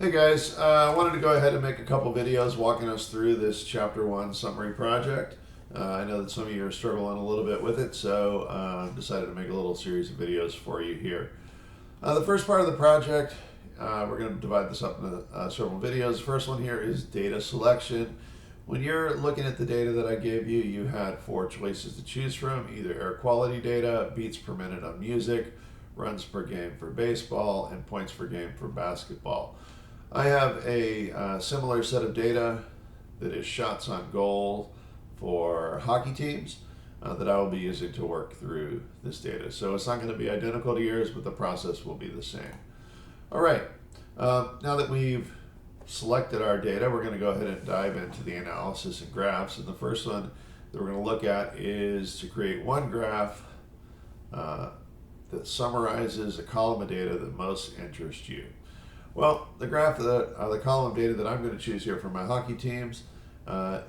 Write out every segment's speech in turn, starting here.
Hey guys, I wanted to go ahead and make a couple videos walking us through this Chapter 1 summary project. I know that some of you are struggling a little bit with it, so decided to make a little series of videos for you here. The first part of the project, we're going to divide this up into several videos. The first one here is data selection. When you're looking at the data that I gave you, you had four choices to choose from: either air quality data, beats per minute on music, runs per game for baseball, and points per game for basketball. I have a similar set of data that is shots on goal for hockey teams that I will be using to work through this data. So it's not going to be identical to yours, but the process will be the same. All right, now that we've selected our data, we're going to go ahead and dive into the analysis and graphs. And the first one that we're going to look at is to create one graph that summarizes a column of data that most interests you. Well, the graph, the column of data that I'm going to choose here for my hockey teams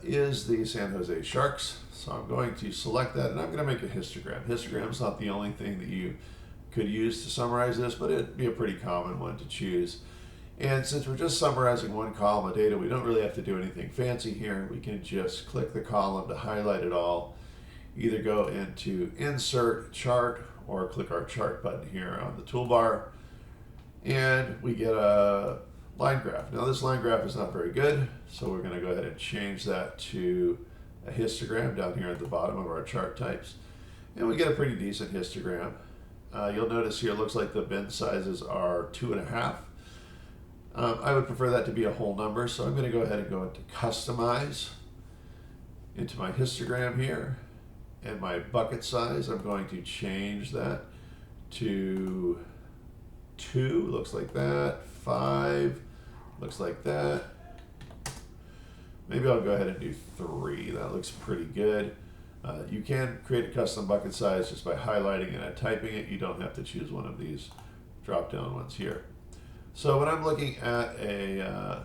is the San Jose Sharks. So I'm going to select that, and I'm going to make a histogram. Histogram is not the only thing that you could use to summarize this, but it'd be a pretty common one to choose. And since we're just summarizing one column of data, we don't really have to do anything fancy here. We can just click the column to highlight it all, either go into Insert Chart or click our Chart button here on the toolbar, and we get a line graph. Now this line graph is not very good, so we're going to go ahead and change that to a histogram down here at the bottom of our chart types, and we get a pretty decent histogram. You'll notice here it looks like the bin sizes are 2.5. I would prefer that to be a whole number, so I'm going to go ahead and go into Customize, into my histogram here, and my bucket size, I'm going to change that to 2, looks like that. 5, looks like that. Maybe I'll go ahead and do 3. That looks pretty good. You can create a custom bucket size just by highlighting it and typing it. You don't have to choose one of these drop-down ones here. So when I'm looking at a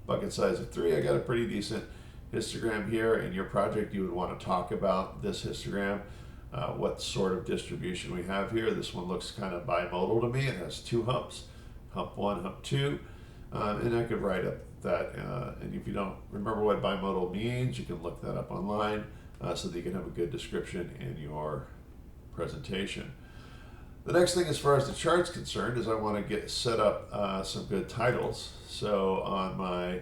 bucket size of 3, I got a pretty decent histogram here. In your project, you would want to talk about this histogram. What sort of distribution we have here. This one looks kind of bimodal to me. It has 2 humps, hump 1, hump 2, and I could write up that, and if you don't remember what bimodal means, you can look that up online so that you can have a good description in your presentation. The next thing as far as the chart's concerned is I want to get set up some good titles. So on my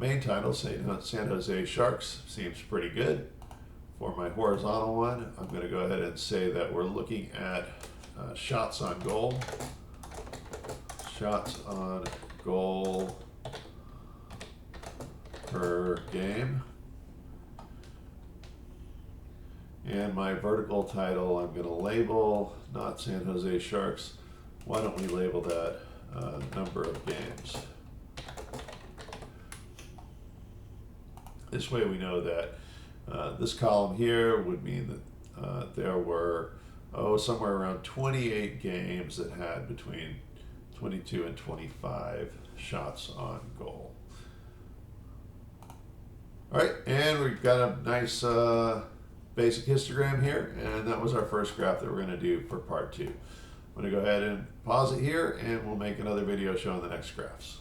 main title, say San Jose Sharks, seems pretty good. For my horizontal one, I'm going to go ahead and say that we're looking at shots on goal. Shots on goal per game. And my vertical title, I'm going to label not San Jose Sharks. Why don't we label that number of games? This way we know that this column here would mean that there were somewhere around 28 games that had between 22 and 25 shots on goal. All right, and we've got a nice basic histogram here, and that was our first graph that we're going to do for part 2. I'm going to go ahead and pause it here, and we'll make another video showing the next graphs.